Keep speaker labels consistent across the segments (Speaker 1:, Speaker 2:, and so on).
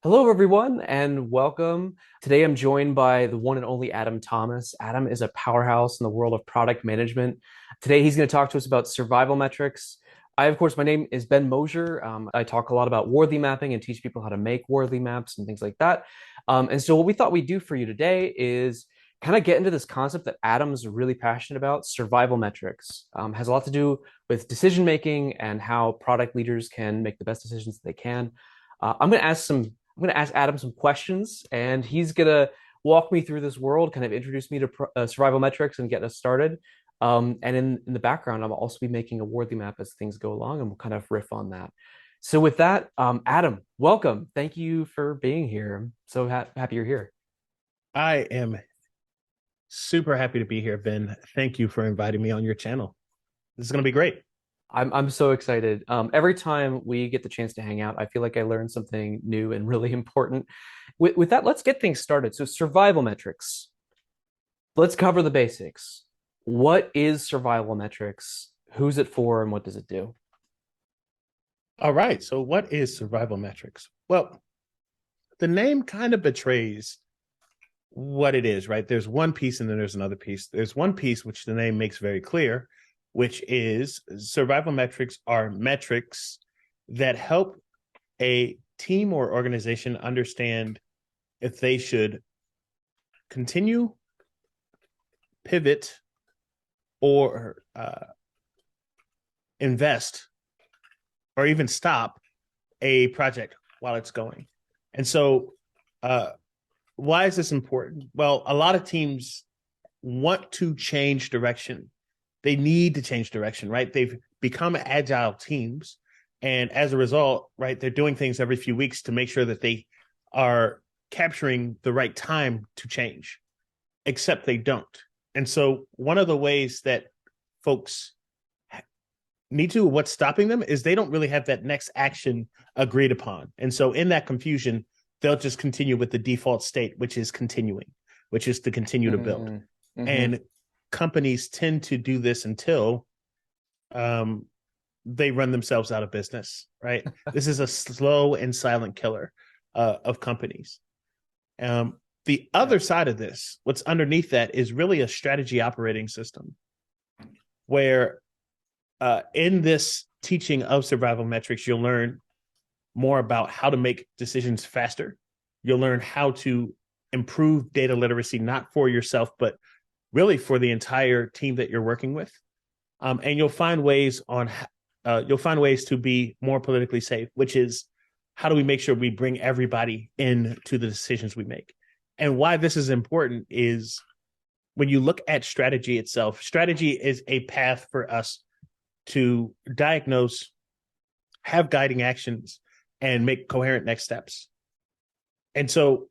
Speaker 1: Hello, everyone, and welcome. Today, I'm joined by the one and only Adam Thomas. Adam is a powerhouse in the world of product management. Today, he's going to talk to us about survival metrics. Of course, my name is Ben Mosier. I talk a lot about worthy mapping and teach people how to make worthy maps and things like that. And so, what we thought we'd do for you today is kind of get into this concept that Adam's really passionate about, survival metrics. Has a lot to do with decision making and how product leaders can make the best decisions that they can. I'm going to ask Adam some questions, and he's going to walk me through this world, kind of introduce me to survival metrics and get us started. And in the background, I'll also be making a worthy map as things go along, and we'll kind of riff on that. So, with that, Adam, welcome. Thank you for being here. I'm so happy you're here.
Speaker 2: I am super happy to be here, Ben. Thank you for inviting me on your channel. This is going to be great.
Speaker 1: I'm so excited. Every time we get the chance to hang out, I feel like I learn something new and really important. With that, let's get things started. So, survival metrics. Let's cover the basics. What is survival metrics? Who's it for, and what does it do?
Speaker 2: All right. So, what is survival metrics? Well, the name kind of betrays what it is, right? There's one piece and then there's another piece. There's one piece which the name makes very clear, which is survival metrics are metrics that help a team or organization understand if they should continue, pivot, or invest or even stop a project while it's going. And so, why is this important? Well, a lot of teams want to change direction. They need to change direction, right? They've become agile teams. And as a result, right, they're doing things every few weeks to make sure that they are capturing the right time to change, except they don't. And so, one of the ways that folks need to, what's stopping them is they don't really have that next action agreed upon. And so in that confusion, they'll just continue with the default state, which is continuing, which is to continue to build.
Speaker 1: Mm-hmm.
Speaker 2: And companies tend to do this until they run themselves out of business, right? This is a slow and silent killer of companies. The other side of this, what's underneath that is really a strategy operating system where in this teaching of survival metrics, you'll learn more about how to make decisions faster. You'll learn how to improve data literacy, not for yourself, but really for the entire team that you're working with. And you'll find ways to be more politically safe, which is how do we make sure we bring everybody into the decisions we make? And why this is important is when you look at strategy itself, strategy is a path for us to diagnose, have guiding actions, and make coherent next steps. And so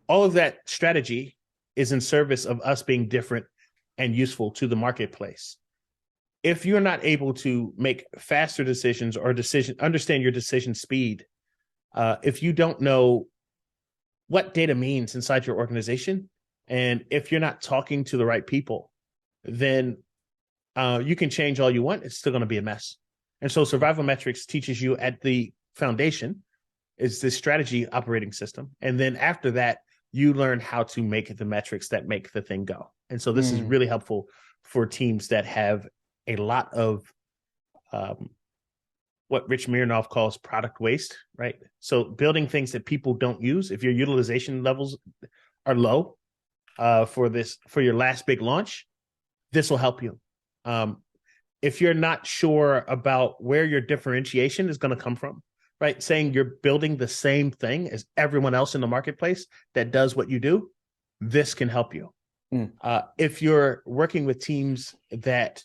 Speaker 2: all of that strategy is in service of us being different and useful to the marketplace. If you're not able to make faster decisions or understand your decision speed, if you don't know what data means inside your organization, and if you're not talking to the right people, then you can change all you want. It's still going to be a mess. And so survival metrics teaches you at the foundation is this strategy operating system. And then after that, you learn how to make the metrics that make the thing go. And so this is really helpful for teams that have a lot of what Rich Mironov calls product waste, right? So building things that people don't use. If your utilization levels are low for your last big launch, this will help you. If you're not sure about where your differentiation is going to come from, right? Saying you're building the same thing as everyone else in the marketplace that does what you do, this can help you. If you're working with teams that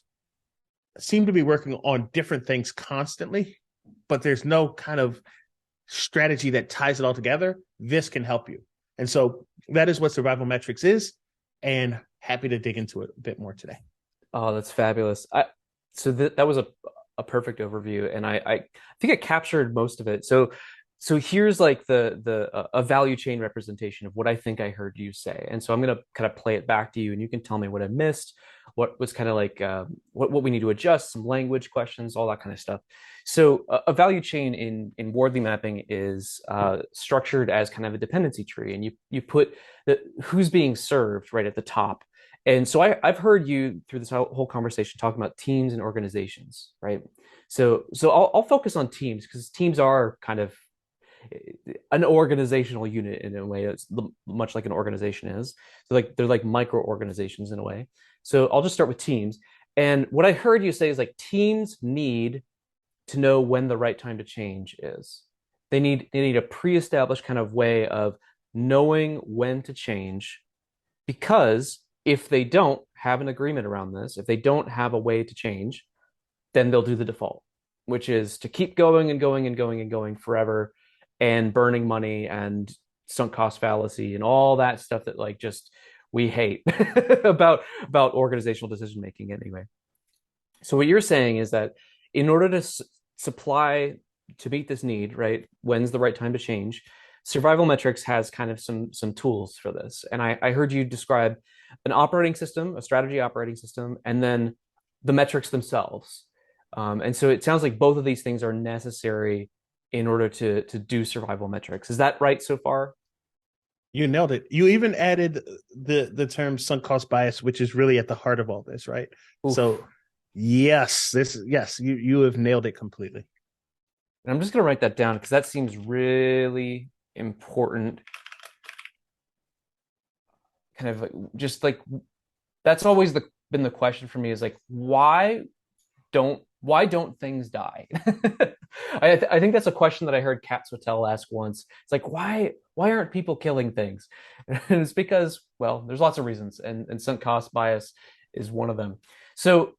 Speaker 2: seem to be working on different things constantly, but there's no kind of strategy that ties it all together, this can help you. And so that is what survival metrics is, and happy to dig into it a bit more today.
Speaker 1: Oh, that's fabulous. So that was a perfect overview, and I think it captured most of it. So so here's like the a value chain representation of what I think I heard you say. And so I'm going to kind of play it back to you, and you can tell me what I missed, what was kind of like what we need to adjust, some language questions, all that kind of stuff. So a value chain in Wardley mapping is structured as kind of a dependency tree, and you put who's being served right at the top. And so I've heard you through this whole conversation talking about teams and organizations, right? So I'll focus on teams because teams are kind of an organizational unit in a way. It's much like an organization is. So like they're like micro organizations in a way. So I'll just start with teams. And what I heard you say is like teams need to know when the right time to change is. They need a pre-established kind of way of knowing when to change, because if they don't have an agreement around this, if they don't have a way to change, then they'll do the default, which is to keep going and going and going and going forever and burning money and sunk cost fallacy and all that stuff that like just we hate about organizational decision making anyway. So what you're saying is that in order to supply to meet this need, right? When's the right time to change? Survival metrics has kind of some tools for this. And I heard you describe an operating system, a strategy operating system, and then the metrics themselves. And so it sounds like both of these things are necessary in order to do survival metrics. Is that right so far?
Speaker 2: You nailed it. You even added the term sunk cost bias, which is really at the heart of all this, right?
Speaker 1: Oof.
Speaker 2: So yes, you have nailed it completely.
Speaker 1: And I'm just going to write that down because that seems really important. Kind of like, just like that's always been the question for me is like why don't things die? I think that's a question that I heard Kat Swatell ask once. It's like why aren't people killing things? And it's because, well, there's lots of reasons, and sunk cost bias is one of them. So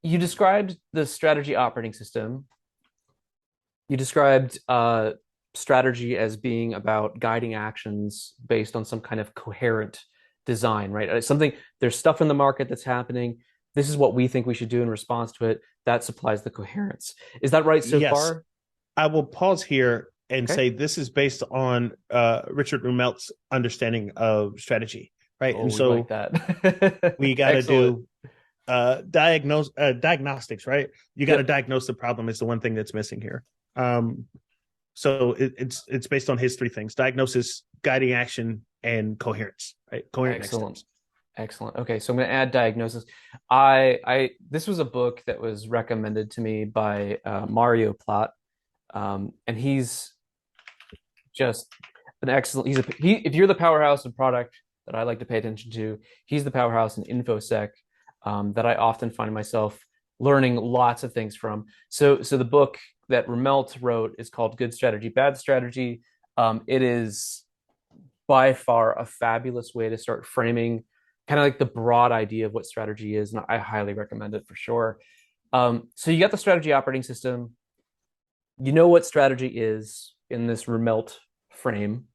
Speaker 1: you described the strategy operating system. You described strategy as being about guiding actions based on some kind of coherent design, right? Something, there's stuff in the market that's happening. This is what we think we should do in response to it. That supplies the coherence. Is that right so
Speaker 2: Yes,
Speaker 1: far?
Speaker 2: I will pause here and
Speaker 1: Okay.
Speaker 2: say this is based on Richard Rumelt's understanding of strategy, right?
Speaker 1: Oh,
Speaker 2: And
Speaker 1: we like
Speaker 2: so
Speaker 1: that.
Speaker 2: we got to
Speaker 1: Excellent.
Speaker 2: do diagnostics, right? You got to
Speaker 1: Yep.
Speaker 2: diagnose the problem is the one thing that's missing here. So it's based on his three things: diagnosis, guiding action, and coherence, right? Coherent next
Speaker 1: Excellent.
Speaker 2: steps.
Speaker 1: Excellent. Okay, so I'm going to add diagnosis. I this was a book that was recommended to me by Mario Platt, and he's just an excellent. If you're the powerhouse of product that I like to pay attention to, he's the powerhouse in infosec that I often find myself learning lots of things from. So the book that Rumelt wrote is called Good Strategy, Bad Strategy. It is by far a fabulous way to start framing kind of like the broad idea of what strategy is, and I highly recommend it for sure. So you got the strategy operating system. You know what strategy is in this Rumelt frame,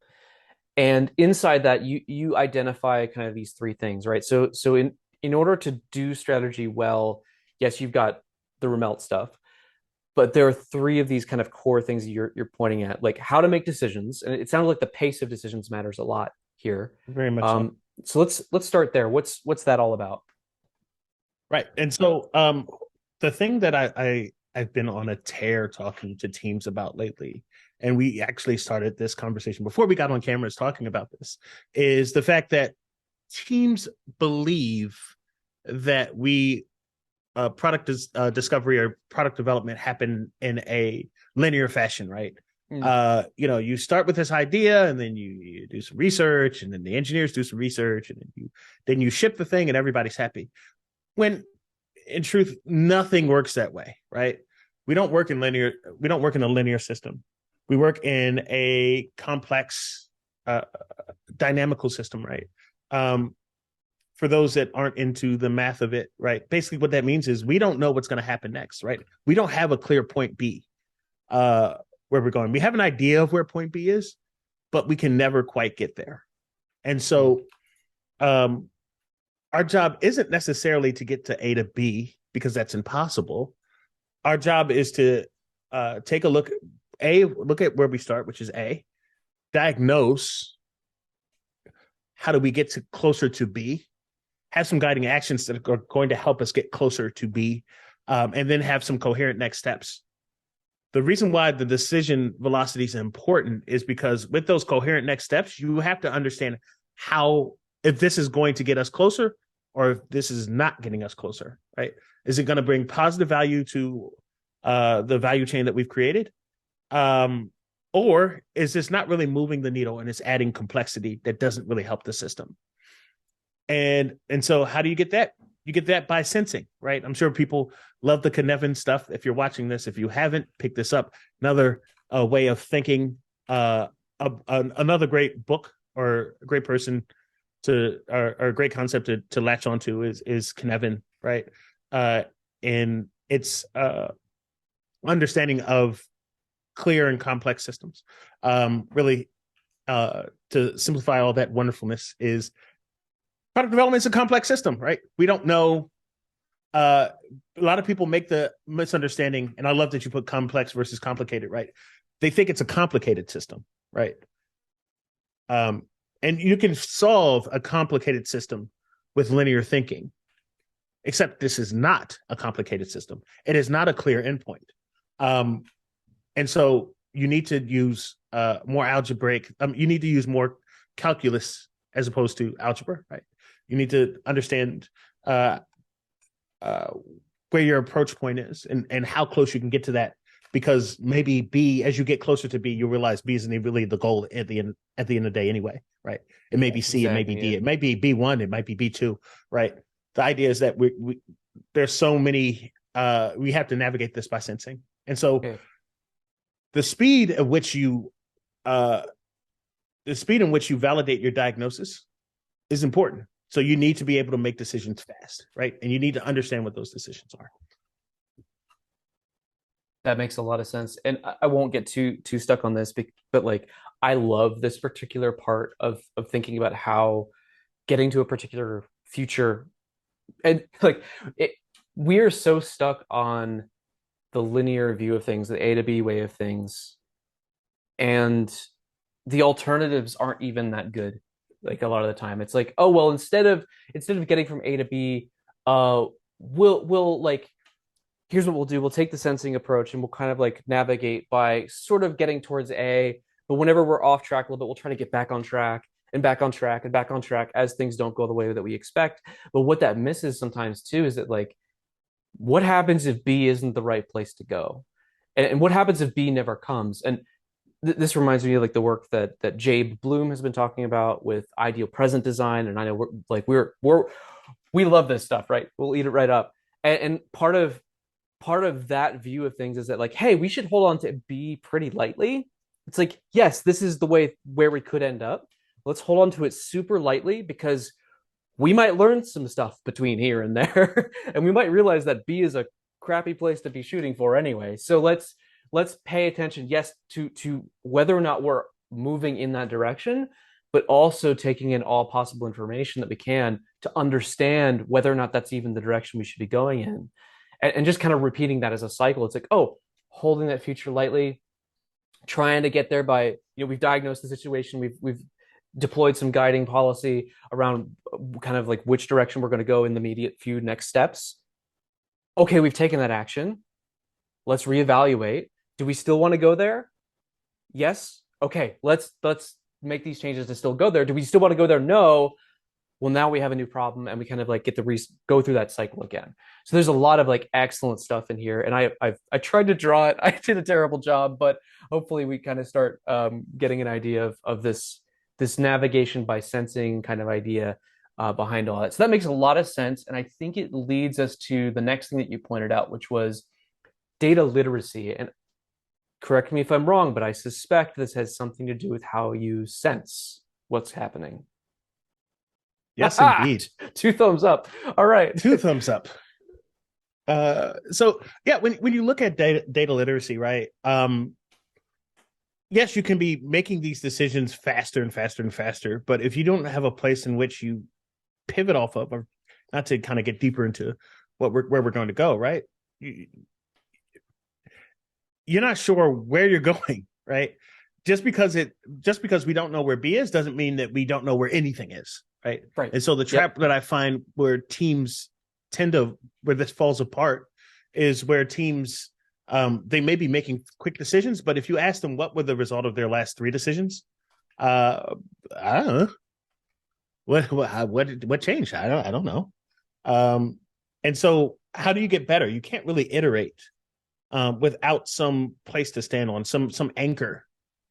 Speaker 1: and inside that you identify kind of these three things, right? So in order to do strategy well, yes, you've got the Rumelt stuff, but there are three of these kind of core things you're pointing at, like how to make decisions, and it sounds like the pace of decisions matters a lot here.
Speaker 2: Very much so.
Speaker 1: So let's start there. What's that all about?
Speaker 2: Right. And so the thing that I've been on a tear talking to teams about lately, and we actually started this conversation before we got on cameras talking about this, is the fact that teams believe that we product discovery or product development happen in a linear fashion, right?
Speaker 1: Mm.
Speaker 2: You start with this idea, and then you do some research, and then the engineers do some research, and then you ship the thing, and everybody's happy. When in truth, nothing works that way, right? We don't work in a linear system. We work in a complex, dynamical system, right? For those that aren't into the math of it, right? Basically, what that means is we don't know what's going to happen next, right? We don't have a clear point B where we're going. We have an idea of where point B is, but we can never quite get there. And so our job isn't necessarily to get to A to B because that's impossible. Our job is to take a look look at where we start, which is diagnose. How do we get closer to B? Have some guiding actions that are going to help us get closer to B, and then have some coherent next steps. The reason why the decision velocity is important is because with those coherent next steps, you have to understand if this is going to get us closer or if this is not getting us closer, right? Is it going to bring positive value to the value chain that we've created? Or is this not really moving the needle and it's adding complexity that doesn't really help the system? And so how do you get that? You get that by sensing, right? I'm sure people love the Cynefin stuff. If you're watching this, if you haven't, pick this up. Another way of thinking, another great book or a great person or a great concept to latch onto is Cynefin, right? And it's understanding of clear and complex systems. Really, to simplify all that wonderfulness is product development is a complex system, right? We don't know. A lot of people make the misunderstanding, and I love that you put complex versus complicated, right? They think it's a complicated system, right? And you can solve a complicated system with linear thinking, except this is not a complicated system. It is not a clear endpoint. And so you need to use more algebraic, you need to use more calculus as opposed to algebra, right? You need to understand where your approach point is and how close you can get to that, because maybe B, as you get closer to B, you realize B isn't really the goal at the end of the day anyway, right? It may be C, exactly, it may be D, it may be B1, it might be B2, right? The idea is that there's so many, we have to navigate this by sensing. And so the speed in which you validate your diagnosis is important. So you need to be able to make decisions fast, right? And you need to understand what those decisions are.
Speaker 1: That makes a lot of sense. And I won't get too stuck on this, but like I love this particular part of thinking about how getting to a particular future, and like we are so stuck on the linear view of things, the A to B way of things, and the alternatives aren't even that good. Like a lot of the time, it's like, oh well, instead of getting from A to B, we'll like, here's what we'll do. We'll take the sensing approach and we'll kind of like navigate by sort of getting towards A, but whenever we're off track a little bit, we'll try to get back on track and back on track and back on track as things don't go the way that we expect. But what that misses sometimes too is that like, what happens if B isn't the right place to go? And what happens if B never comes? And this reminds me of like the work that Jabe Bloom has been talking about with ideal present design. And I know we love this stuff, right? We'll eat it right up. And part of that view of things is that like, hey, we should hold on to B pretty lightly. It's like, yes, this is the way where we could end up. Let's hold on to it super lightly because we might learn some stuff between here and there, and we might realize that B is a crappy place to be shooting for anyway. So let's pay attention, yes, to whether or not we're moving in that direction, but also taking in all possible information that we can to understand whether or not that's even the direction we should be going in, and just kind of repeating that as a cycle. It's like, oh, holding that future lightly, trying to get there by, we've diagnosed the situation, we've deployed some guiding policy around kind of like which direction we're going to go in the immediate few next steps. Okay, we've taken that action. Let's reevaluate. Do we still want to go there? Yes. Okay, let's make these changes to still go there. Do we still want to go there? No. Well, now we have a new problem, and we kind of like get to go through that cycle again. So there's a lot of like excellent stuff in here, and I tried to draw it. I did a terrible job, but hopefully we kind of start getting an idea of this navigation by sensing kind of idea behind all that. So that makes a lot of sense. And I think it leads us to the next thing that you pointed out, which was data literacy. And correct me if I'm wrong, but I suspect this has something to do with how you sense what's happening.
Speaker 2: Yes, indeed.
Speaker 1: 2 thumbs up. All right.
Speaker 2: 2 thumbs up. So yeah, when you look at data literacy, right? Yes, you can be making these decisions faster and faster and faster, but if you don't have a place in which you pivot off of, or not to kind of get deeper into where we're going to go, right? you're not sure where you're going, right? Just because we don't know where B is doesn't mean that we don't know where anything is, right?
Speaker 1: Right.
Speaker 2: And so the
Speaker 1: Yep.
Speaker 2: trap that I find where teams tend to where this falls apart is where teams they may be making quick decisions, but if you ask them what were the result of their last three decisions, I don't know what changed. I don't know. And so how do you get better? You can't really iterate without some place to stand on, some anchor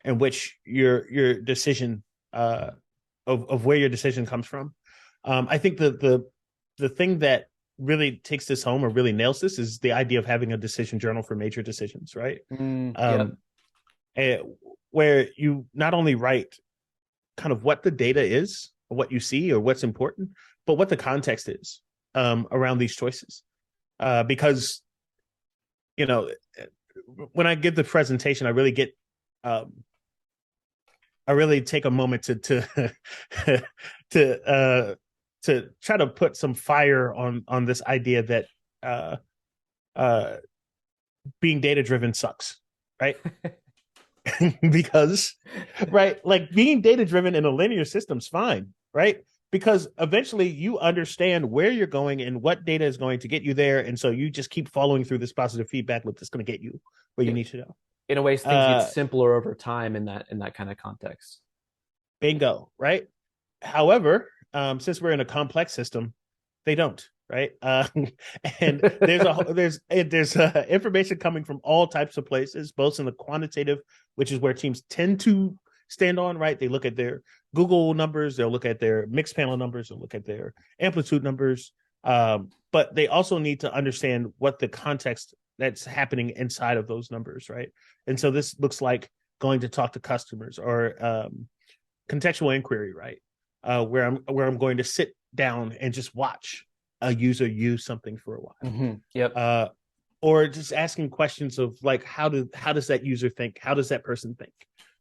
Speaker 2: in which your decision of where your decision comes from. I think the thing that really takes this home or really nails this is the idea of having a decision journal for major decisions, right?
Speaker 1: Yep.
Speaker 2: Um, eh, where you not only write kind of what the data is, or what you see, or what's important, but what the context is around these choices. Because you know, when I give the presentation, I really get, I really take a moment to to try to put some fire on this idea that uh, uh, being data driven sucks, right? Because right, like being data driven in a linear system's fine, right? Because eventually you understand where you're going and what data is going to get you there, and so you just keep following through this positive feedback loop that's going to get you where you
Speaker 1: Yeah.
Speaker 2: need to go.
Speaker 1: In a way, things get
Speaker 2: uh
Speaker 1: simpler over time in that kind of context.
Speaker 2: Bingo, right? However, since we're in a complex system, they don't, right? And there's information coming from all types of places, both in the quantitative, which is where teams tend to stand on, right? They look at their Google numbers, they'll look at their mixed panel numbers, they'll look at their amplitude numbers, but they also need to understand what the context that's happening inside of those numbers, right? And so this looks like going to talk to customers or contextual inquiry, right? Where I'm going to sit down and just watch a user use something for a while,
Speaker 1: Yep.
Speaker 2: or just asking questions of like how does that user think? How does that person think?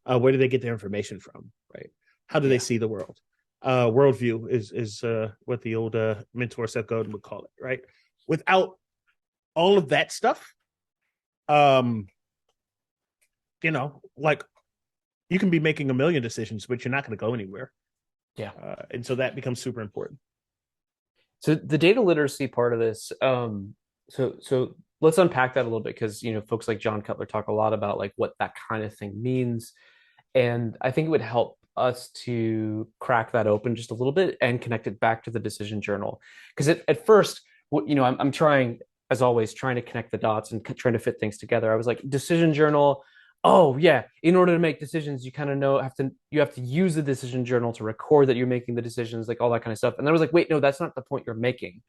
Speaker 2: Where do they get their information from? Right? How do they
Speaker 1: Yeah.
Speaker 2: see the world? Worldview is what the old mentor Seth Godin would call it, right? Without all of that stuff, um, like you can be making a million decisions, but you're not going to go anywhere.
Speaker 1: Yeah.
Speaker 2: And so that becomes super important.
Speaker 1: So the data literacy part of this, so let's unpack that a little bit because folks like John Cutler talk a lot about like what that kind of thing means, and I think it would help us to crack that open just a little bit and connect it back to the decision journal. Because at first, I'm trying, as always, trying to connect the dots and trying to fit things together. I was like, decision journal. Oh yeah, in order to make decisions, you kind of you have to use the decision journal to record that you're making the decisions, like all that kind of stuff. And I was like, wait, no, that's not the point you're making.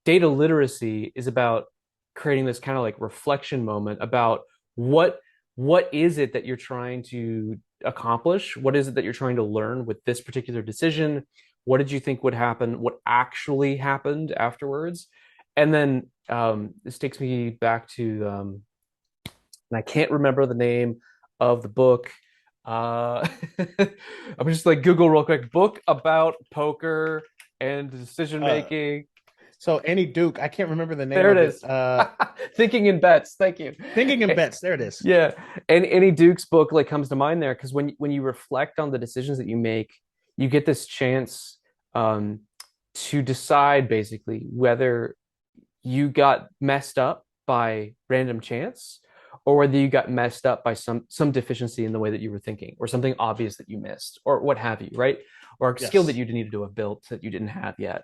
Speaker 1: Data literacy is about creating this kind of like reflection moment about what what is it that you're trying to accomplish? What is it that you're trying to learn with this particular decision? What did you think would happen? What actually happened afterwards? And then this takes me back to, and I can't remember the name of the book. I'm just like Google real quick. Book about poker and decision
Speaker 2: Uh,
Speaker 1: making.
Speaker 2: so Annie Duke, I can't remember the name
Speaker 1: There it
Speaker 2: of it.
Speaker 1: is. Thinking in bets. Thank you.
Speaker 2: Thinking in Bets. There it is.
Speaker 1: Yeah, and Annie Duke's book like comes to mind there because when you reflect on the decisions that you make, you get this chance um, to decide basically whether you got messed up by random chance or whether you got messed up by some deficiency in the way that you were thinking or something obvious that you missed or what have you, right? Or a skill that
Speaker 2: Yes.
Speaker 1: you needed to have built that you didn't have yet.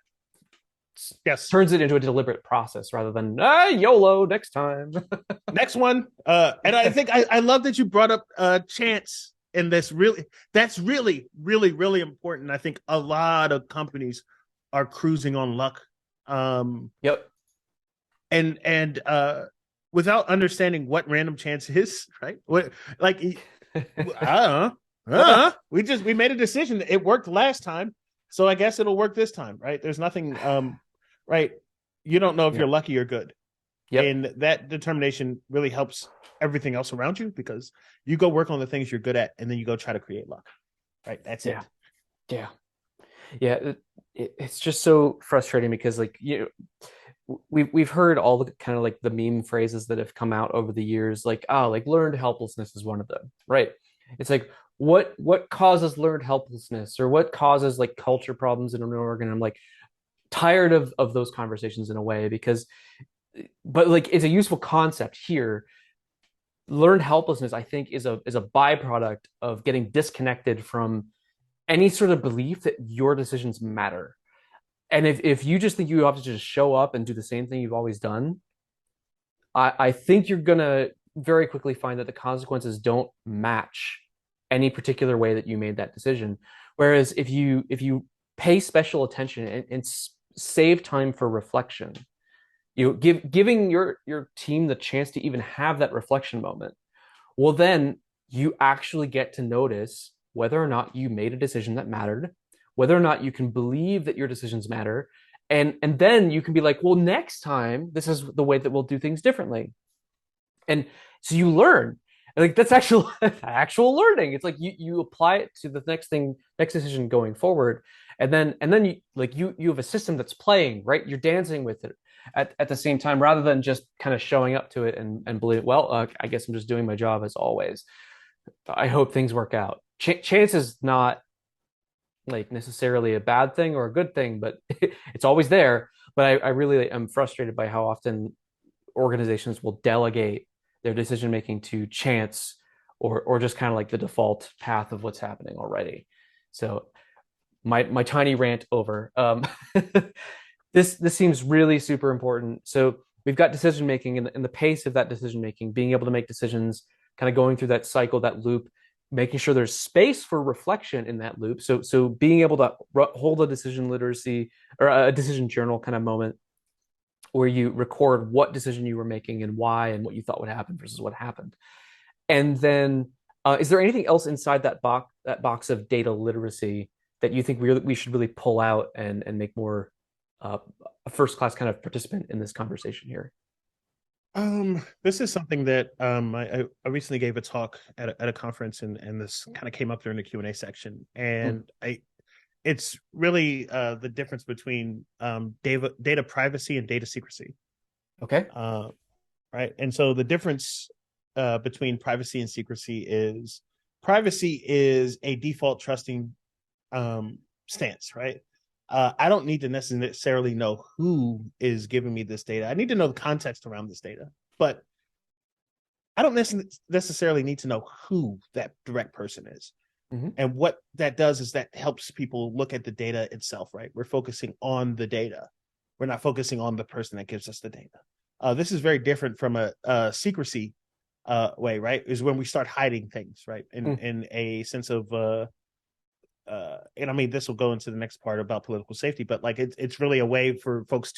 Speaker 2: Yes.
Speaker 1: Turns it into a deliberate process rather than YOLO next time.
Speaker 2: Next one. And I think I love that you brought up chance in this. Really, that's really, really, really important. I think a lot of companies are cruising on luck.
Speaker 1: Yep.
Speaker 2: And without understanding what random chance is, right? What like I don't know. We made a decision. It worked last time, so I guess it'll work this time, right? There's nothing right. You don't know if you're
Speaker 1: Yep.
Speaker 2: lucky or good.
Speaker 1: Yep.
Speaker 2: And that determination really helps everything else around you because you go work on the things you're good at and then you go try to create luck. Right? That's
Speaker 1: Yeah.
Speaker 2: it.
Speaker 1: Yeah. Yeah. It's just so frustrating because like we've heard all the kind of like the meme phrases that have come out over the years, like, oh, like learned helplessness is one of them, right? It's like what causes learned helplessness, or what causes like culture problems in an org? And I'm like tired of those conversations in a way, because but like it's a useful concept here. Learned helplessness, I think, is a byproduct of getting disconnected from any sort of belief that your decisions matter. And if you just think you have to just show up and do the same thing you've always done, I think you're gonna very quickly find that the consequences don't match any particular way that you made that decision. Whereas if you pay special attention and save time for reflection, giving your team the chance to even have that reflection moment, well, then you actually get to notice whether or not you made a decision that mattered, whether or not you can believe that your decisions matter. And then you can be like, well, next time, this is the way that we'll do things differently. And so you learn. Like that's actual actual learning. It's like you apply it to the next decision going forward. And then you have a system that's playing, right? You're dancing with it at the same time, rather than just kind of showing up to it and believe, well, I guess I'm just doing my job as always. I hope things work out. Chance is not like necessarily a bad thing or a good thing, but it's always there. But I really am frustrated by how often organizations will delegate their decision making to chance, or just kind of like the default path of what's happening already. So my tiny rant over. This seems really super important. So we've got decision making, and the pace of that decision making, being able to make decisions, kind of going through that cycle, that loop, making sure there's space for reflection in that loop. So being able to hold a decision literacy or a decision journal kind of moment where you record what decision you were making and why, and what you thought would happen versus what happened. And then, is there anything else inside that box of data literacy that you think we should really pull out and make more a first class kind of participant in this conversation here?
Speaker 2: This is something that I recently gave a talk at a conference, and this kind of came up during the Q&A section,
Speaker 1: Hmm.
Speaker 2: and it's really the difference between data privacy and data secrecy.
Speaker 1: Okay.
Speaker 2: Uh, right. And so the difference between privacy and secrecy is privacy is a default trusting stance, right? I don't need to necessarily know who is giving me this data. I need to know the context around this data, but I don't necessarily need to know who that direct person is.
Speaker 1: Hmm.
Speaker 2: And what that does is that helps people look at the data itself, right? We're focusing on the data. We're not focusing on the person that gives us the data. This is very different from a secrecy way, right? Is when we start hiding things, right? In a sense of and I mean this will go into the next part about political safety, but like it's really a way for folks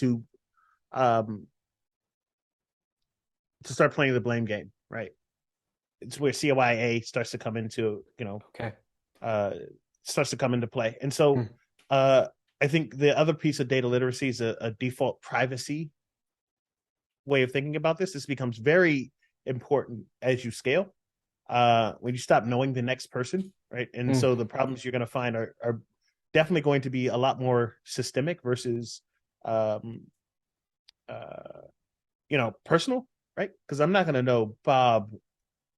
Speaker 2: um to start playing the blame game, right? It's where CYA starts to come into,
Speaker 1: Okay.
Speaker 2: uh starts to come into play. And so uh I think the other piece of data literacy is a default privacy way of thinking about this. This becomes very important as you scale. When you stop knowing the next person, right? And
Speaker 1: Mm.
Speaker 2: so the problems you're going to find are definitely going to be a lot more systemic versus, um, uh, personal, right? Because I'm not going to know Bob,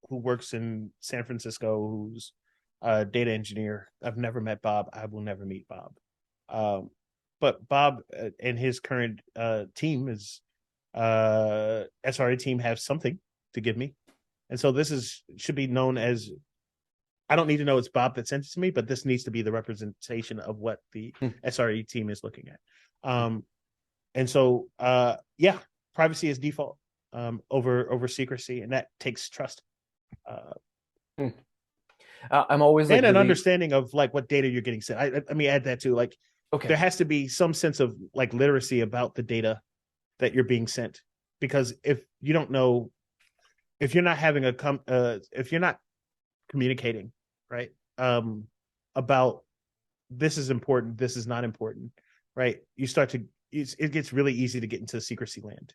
Speaker 2: who works in San Francisco, who's a data engineer. I've never met Bob. I will never meet Bob. Um, but Bob and his current team is SRA team has something to give me, and so this is should be known as, I don't need to know it's Bob that sent it to me, but this needs to be the representation of what the
Speaker 1: Mm.
Speaker 2: SRE team is looking at. And so, yeah, privacy is default over secrecy, and that takes trust uh,
Speaker 1: Mm. I'm always like
Speaker 2: and an
Speaker 1: really
Speaker 2: understanding of like what data you're getting sent. Let me add that too. Like, there
Speaker 1: okay.
Speaker 2: has to be some sense of like literacy about the data that you're being sent, because if you don't know, if you're not having if you're not communicating, right, about this is important, this is not important, right, you start to it gets really easy to get into secrecy land,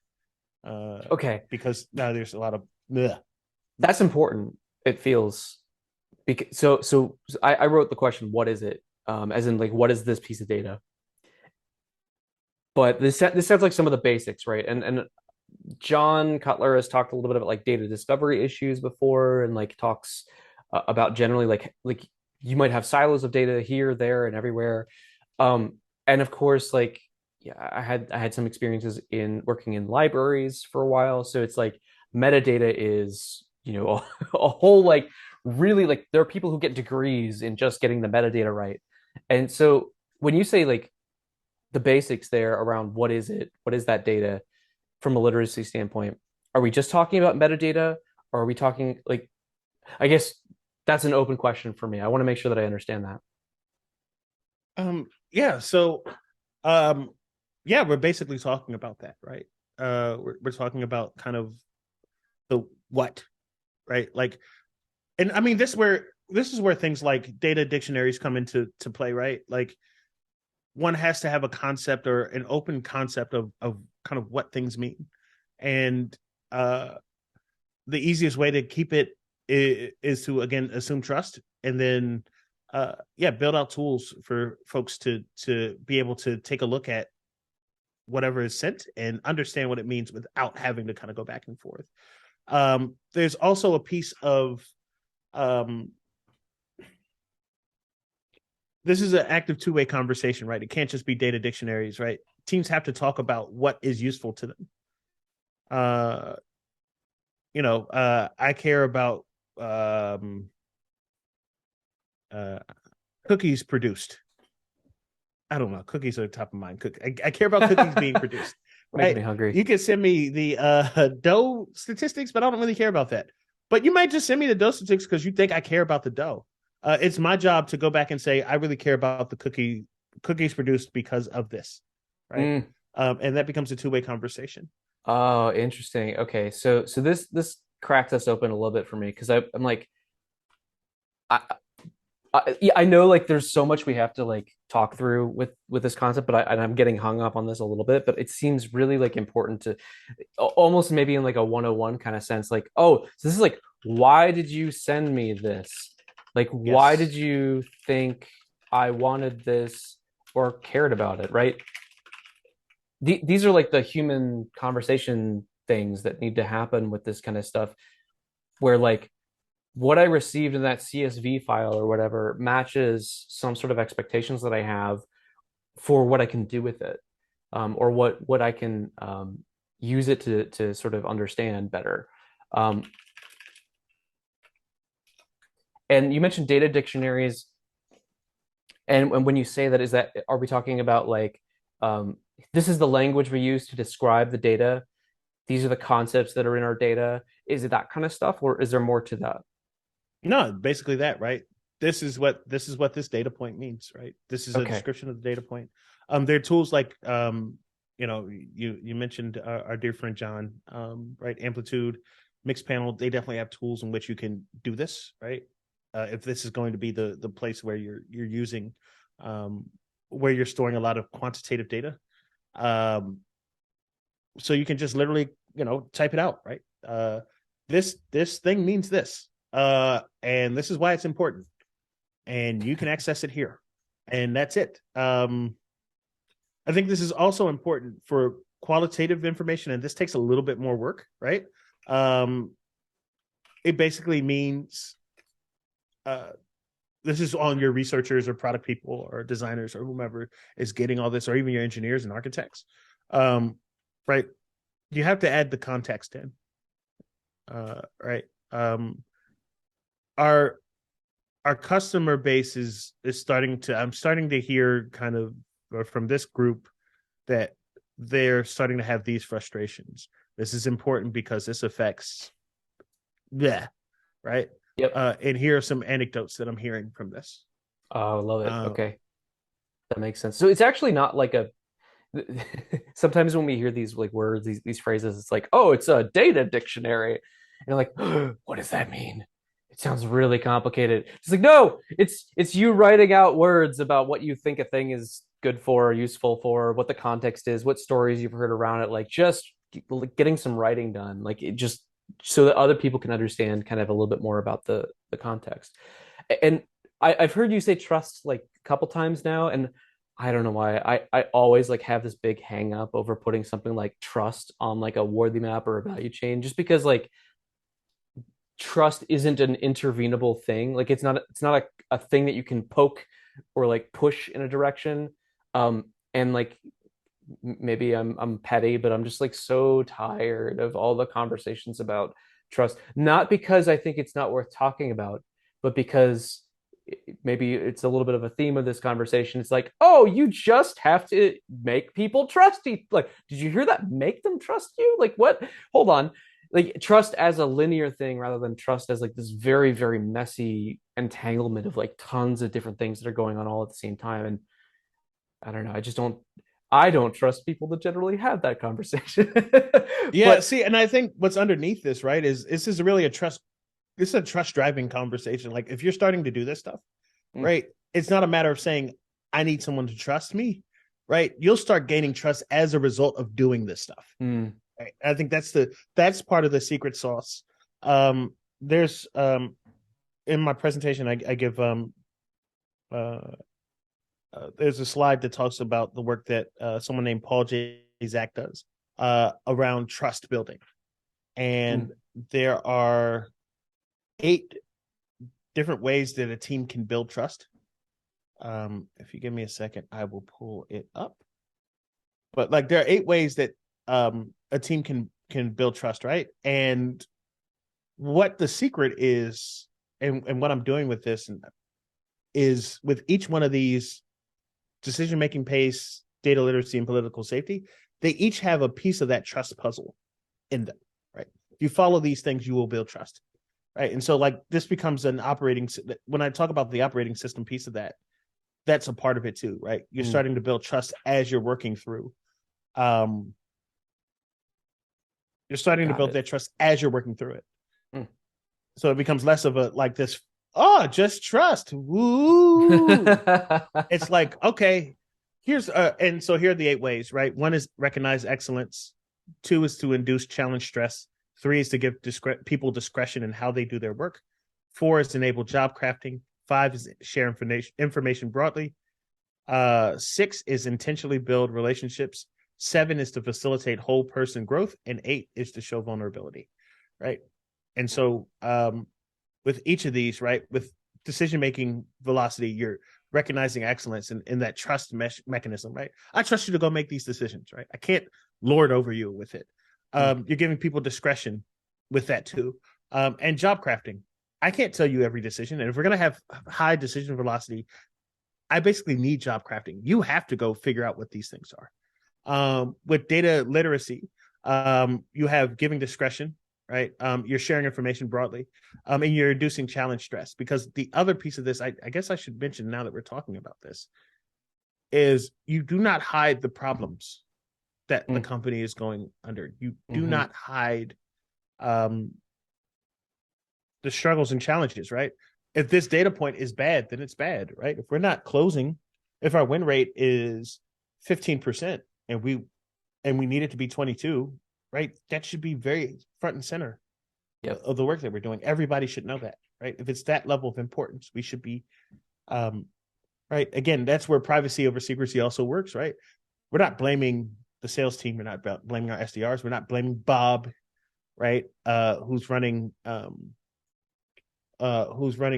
Speaker 1: Okay.
Speaker 2: because now there's a lot of bleh.
Speaker 1: That's important. It feels because so I wrote the question, what is it? As in like what is this piece of data? but this sounds like some of the basics, right? And John Cutler has talked a little bit about like data discovery issues before, and like talks about generally like you might have silos of data here, there, and everywhere. And of course, like yeah, I had some experiences in working in libraries for a while, so it's like metadata is a whole like really like there are people who get degrees in just getting the metadata right, and so when you say like the basics there around what is it, what is that data from a literacy standpoint, are we just talking about metadata or are we talking like, I guess that's an open question for me. I want to make sure that I understand that.
Speaker 2: Yeah. So, um, yeah, we're basically talking about that, right? We're talking about kind of the what, right? Like, and I mean, this is where things like data dictionaries come into to play, right? Like, one has to have a concept or an open concept of kind of what things mean, and uh, the easiest way to keep it is to again assume trust, and then yeah, build out tools for folks to be able to take a look at whatever is sent and understand what it means without having to kind of go back and forth. There's also a piece of um, this is an active two-way conversation, right? It can't just be data dictionaries, right? Teams have to talk about what is useful to them. Uh, I care about um, uh, cookies produced. I don't know. Cookies are top of mind. I care about cookies being produced,
Speaker 1: Making me
Speaker 2: right?
Speaker 1: hungry.
Speaker 2: You can send me the dough statistics, but I don't really care about that. But you might just send me the dough statistics because you think I care about the dough. It's my job to go back and say I really care about the cookies produced because of this, right?
Speaker 1: Mm.
Speaker 2: And that becomes a two-way conversation.
Speaker 1: Oh, interesting. Okay, so this cracks us open a little bit for me because I'm like I, yeah, I know like there's so much we have to like talk through with this concept, but I'm getting hung up on this a little bit. But it seems really like important to almost maybe in like a 101 kind of sense, like, oh, so this is like, why did you send me this? Like, why did
Speaker 2: Yes.
Speaker 1: you think I wanted this or cared about it, right? These are like the human conversation things that need to happen with this kind of stuff, where like what I received in that CSV file or whatever matches some sort of expectations that I have for what I can do with it, or what I can use it to sort of understand better. Um, and you mentioned data dictionaries, and when you say that, is that are we talking about like um, this is the language we use to describe the data? These are the concepts that are in our data. Is it that kind of stuff, or is there more to that?
Speaker 2: No, basically that, right? This is what this data point means, right? This is a
Speaker 1: Okay.
Speaker 2: description of the data point. There are tools like you mentioned our dear friend John, right? Amplitude, mixed panel. They definitely have tools in which you can do this, right? If this is going to be the place where you're using um, where you're storing a lot of quantitative data, um, so you can just literally type it out, right? This thing means this, and this is why it's important, and you can access it here, and that's it. I think this is also important for qualitative information, and this takes a little bit more work, right? um, it basically means uh, this is on your researchers or product people or designers or whomever is getting all this, or even your engineers and architects, um, right? You have to add the context in, right? Our our customer base is starting to. I'm starting to hear kind of from this group that they're starting to have these frustrations. This is important because this affects, yeah, right.
Speaker 1: Yep.
Speaker 2: And here are some anecdotes that I'm hearing from this.
Speaker 1: Oh, I love it.
Speaker 2: Uh,
Speaker 1: Okay. That makes sense. So it's actually not like a sometimes when we hear these like words, these phrases, it's like, oh, it's a data dictionary. And you're like, oh, what does that mean? It sounds really complicated. It's like, no, it's you writing out words about what you think a thing is good for or useful for, what the context is, what stories you've heard around it, like just getting some writing done, like it just so that other people can understand kind of a little bit more about the context. And I've heard you say trust like a couple times now, and I don't know why. I always like have this big hang up over putting something like trust on like a worthy map or a value chain, just because like trust isn't an intervenable thing. Like it's not a thing that you can poke or like push in a direction. And like maybe I'm petty, but I'm just like so tired of all the conversations about trust. Not because I think it's not worth talking about, but because maybe it's a little bit of a theme of this conversation. It's like, oh, you just have to make people trust you. Like, did you hear that? Make them trust you? Like, what? Hold on. Like, trust as a linear thing rather than trust as like this very, very messy entanglement of like tons of different things that are going on all at the same time. And I don't know. I don't trust people to generally have that conversation.
Speaker 2: Yeah,
Speaker 1: But
Speaker 2: see, and I think what's underneath this, right, is this is really a trust. This is a trust driving conversation. Like if you're starting to do this stuff,
Speaker 1: mm,
Speaker 2: right, it's not a matter of saying I need someone to trust me, right? You'll start gaining trust as a result of doing this stuff.
Speaker 1: mm,
Speaker 2: Right? I think that's part of the secret sauce. There's in my presentation, I give uh, there's a slide that talks about the work that someone named Paul J. Zach does around trust building.
Speaker 1: mm.
Speaker 2: And there are 8 different ways that a team can build trust. If you give me a second, I will pull it up. But like there are 8 ways that a team can build trust, right? And what the secret is, and what I'm doing with this is with each one of these decision making pace, data literacy, and political safety, they each have a piece of that trust puzzle in them, right? If you follow these things, you will build trust, right? And so, like, this becomes an operating. When I talk about the operating system piece of that, that's a part of it too, right? You're
Speaker 1: Mm.
Speaker 2: starting to build trust as you're working through. Um, you're starting to
Speaker 1: Got
Speaker 2: build
Speaker 1: it.
Speaker 2: that trust as you're working through it.
Speaker 1: Mm.
Speaker 2: So it becomes less of a like this. Oh, just trust. Woo! It's like, okay, here's and so here are the 8 ways, right? 1 is recognize excellence. 2 is to induce challenge stress. 3 is to give people discretion in how they do their work. 4 is to enable job crafting. 5 is share information broadly. 6 is intentionally build relationships. 7 is to facilitate whole person growth, and 8 is to show vulnerability, right? And so with each of these, right, with decision making velocity, you're recognizing excellence in that trust mechanism, right? I trust you to go make these decisions, right? I can't lord over you with it.
Speaker 1: Mm.
Speaker 2: You're giving people discretion with that too. And job crafting. I can't tell you every decision. And if we're going to have high decision velocity, I basically need job crafting. You have to go figure out what these things are. With data literacy, you have giving discretion, right? You're sharing information broadly, and you're reducing challenge stress. Because the other piece of this, I guess I should mention now that we're talking about this, is you do not hide the problems that the
Speaker 1: Mm.
Speaker 2: company is going under. You do
Speaker 1: Mm-hmm.
Speaker 2: not hide um, the struggles and challenges, right? If this data point is bad, then it's bad, right? If we're not closing, if our win rate is 15% and we need it to be 22, right? That should be very front and center
Speaker 1: Yep.
Speaker 2: of the work that we're doing. Everybody should know that, right? If it's that level of importance, we should be, um, right? Again, that's where privacy over secrecy also works, right? We're not blaming the sales team. We're not blaming our SDRs. We're not blaming Bob, right? Who's running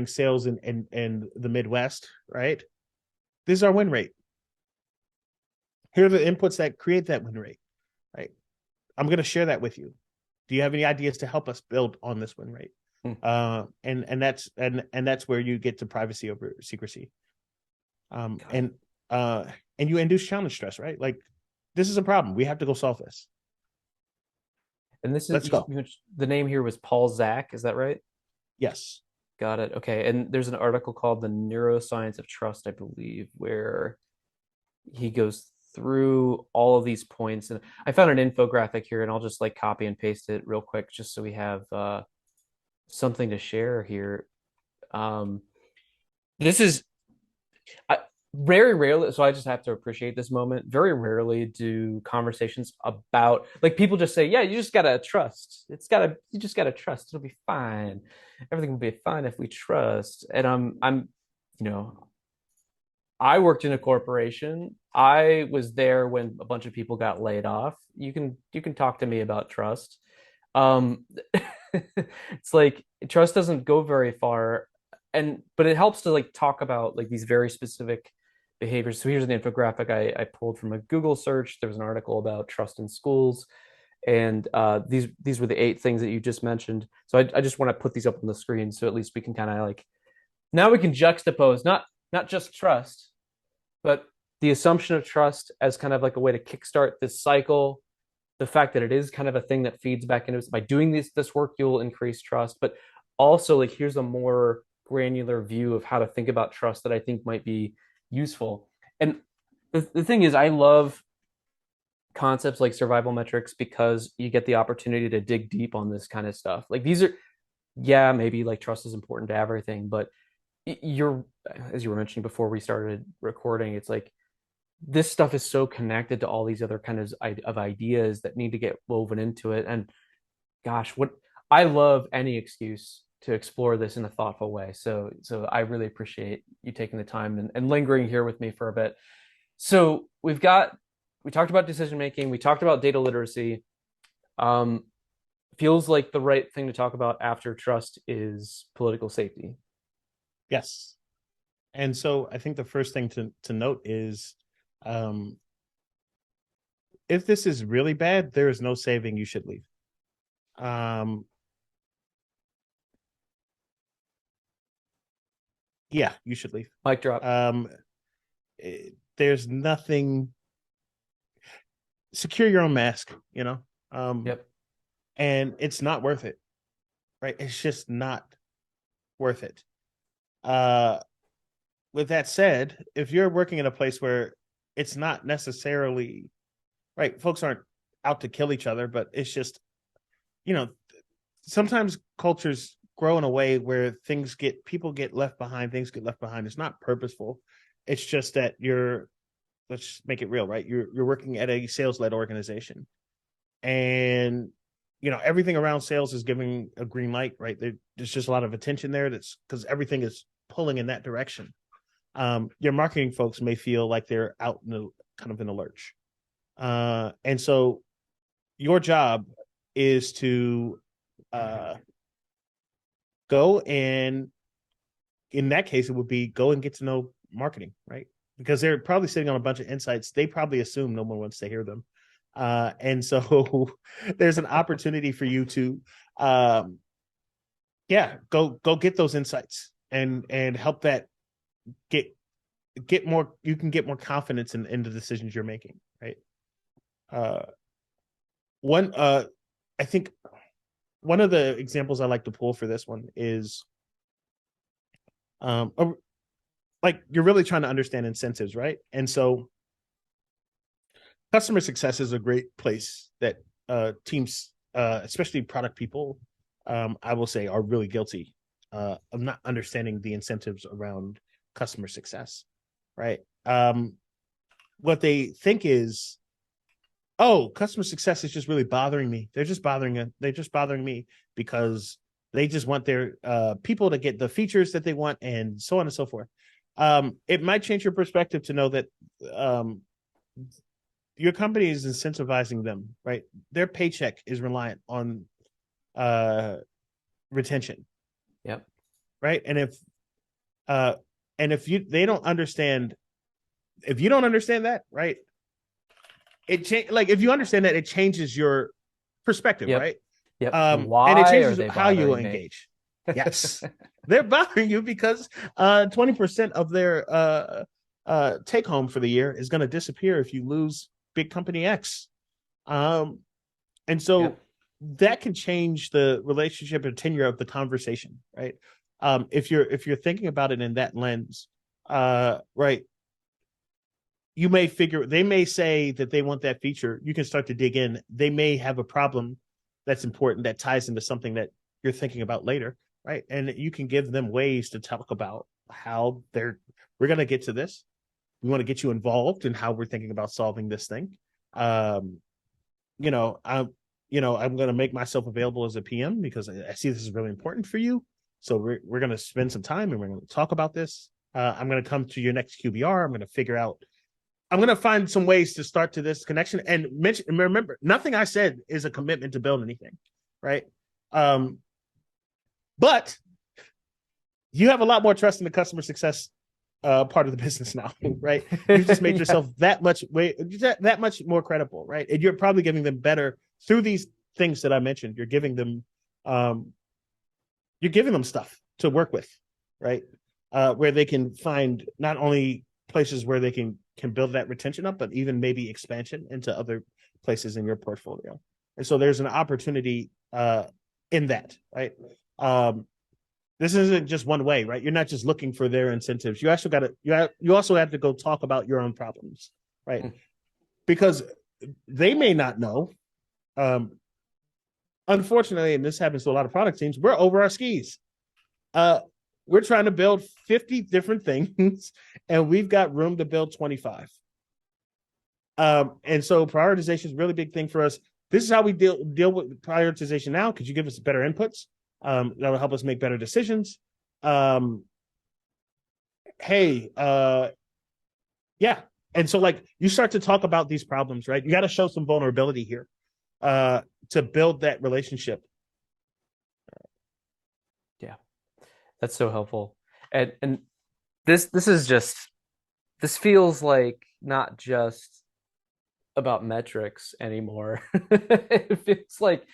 Speaker 2: sales in the Midwest, right? This is our win rate. Here are the inputs that create that win rate, right? I'm going to share that with you. Do you have any ideas to help us build on this win rate?
Speaker 1: Mm.
Speaker 2: And that's where you get to privacy over secrecy. Um,
Speaker 1: Got it.
Speaker 2: and and you induce challenge stress, right? Like this is a problem. We have to go solve this.
Speaker 1: And this is
Speaker 2: Let's go.
Speaker 1: the name here was Paul Zach. Is that right?
Speaker 2: Yes.
Speaker 1: Got it. Okay. And there's an article called The Neuroscience of Trust, I believe, where he goes through all of these points. And I found an infographic here, and I'll just like copy and paste it real quick just so we have something to share here. Um, this is I, very rarely, so I just have to appreciate this moment. Very rarely do conversations about like people just say, "Yeah, you just gotta trust. You just gotta trust. It'll be fine. Everything will be fine if we trust." And I'm, you know, I worked in a corporation. I was there when a bunch of people got laid off. You can talk to me about trust. Um, it's like trust doesn't go very far, and but it helps to like talk about like these very specific behaviors. So here's an infographic I pulled from a Google search. There was an article about trust in schools, and these were the 8 things that you just mentioned. So I just want to put these up on the screen so at least we can kind of like now we can juxtapose not just trust, but the assumption of trust as kind of like a way to kickstart this cycle, the fact that it is kind of a thing that feeds back into it. By doing this work, you'll increase trust. But also, like, here's a more granular view of how to think about trust that I think might be useful. And the thing is, I love concepts like survival metrics because you get the opportunity to dig deep on this kind of stuff. Like, these are, yeah, maybe like trust is important to everything, but you're, as you were mentioning before we started recording, it's like this stuff is so connected to all these other kinds of ideas that need to get woven into it. And gosh, what I love any excuse to explore this in a thoughtful way. So I really appreciate you taking the time and lingering here with me for a bit. So we talked about decision making, we talked about data literacy. Um, Feels like the right thing to talk about after trust is political safety.
Speaker 2: Yes. And so I think the first thing to note is, um, if this is really bad, there is no saving. You should leave. Um, yeah, you should leave.
Speaker 1: Mic drop.
Speaker 2: Um, there's nothing. Secure your own mask.
Speaker 1: Yep.
Speaker 2: And it's not worth it. Right? It's just not worth it. Uh, with that said, if you're working in a place where it's not necessarily right, folks aren't out to kill each other, but it's just, you know, sometimes cultures grow in a way where people get left behind, things get left behind. It's not purposeful. It's just that let's make it real, right? You're working at a sales led organization, and everything around sales is giving a green light, right? There's just a lot of attention there. That's because everything is pulling in that direction. Your marketing folks may feel like they're out in the kind of in a lurch, and so your job is to go and, in that case, it would be go and get to know marketing, right? Because they're probably sitting on a bunch of insights. They probably assume no one wants to hear them. And so there's an opportunity for you to, go get those insights and help that get more, you can get more confidence in the decisions you're making, right? Uh, one, I think one of the examples I like to pull for this one is, um, like you're really trying to understand incentives, right? And so customer success is a great place that teams, especially product people, I will say, are really guilty of not understanding the incentives around customer success, right? What they think is, oh, customer success is just really bothering me. They're just bothering me because they just want their people to get the features that they want and so on and so forth. It might change your perspective to know that um, your company is incentivizing them, right? Their paycheck is reliant on uh, retention,
Speaker 1: Yep.
Speaker 2: right? Uh, and if you don't understand that, right? Like if you understand that, it changes your perspective,
Speaker 1: Yep.
Speaker 2: right?
Speaker 1: Yep.
Speaker 2: And it
Speaker 1: Why are
Speaker 2: changes
Speaker 1: they
Speaker 2: how you
Speaker 1: bothering me?
Speaker 2: engage. Yes, they're bothering you because 20% of their take home for the year is going to disappear if you lose big company X. Um, and so
Speaker 1: Yep.
Speaker 2: that can change the relationship and tenure of the conversation, right? If you're thinking about it in that lens, right, they may say that they want that feature. You can start to dig in. They may have a problem that's important that ties into something that you're thinking about later, right? And you can give them ways to talk about how we're going to get to this. We want to get you involved in how we're thinking about solving this thing. Um, you know, I'm, I'm going to make myself available as a PM because I see this is really important for you. So we're going to spend some time and we're going to talk about this. I'm going to come to your next QBR. I'm going to figure out. I'm going to find some ways to start to this connection and remember, nothing I said is a commitment to build anything, right? Um, but you have a lot more trust in the customer success part of the business now, right? You've just made
Speaker 1: Yeah.
Speaker 2: yourself that much more credible, right? And you're probably giving them better through these things that I mentioned. Um, you're giving them stuff to work with, right? Where they can find not only places where they can build that retention up, but even maybe expansion into other places in your portfolio. And so there's an opportunity in that, right? This isn't just one way, right? You're not just looking for their incentives. You also got to you also have to go talk about your own problems, right? Because they may not know. Unfortunately, and this happens to a lot of product teams, we're over our skis. Uh, we're trying to build 50 different things, and we've got room to build 25. And so prioritization is a really big thing for us. This is how we deal with prioritization now. Could you give us better inputs? That'll help us make better decisions. Hey, yeah. And so like you start to talk about these problems, right? You got to show some vulnerability here to build that relationship.
Speaker 1: Yeah, that's so helpful. And this is just this feels like not just about metrics anymore. It feels like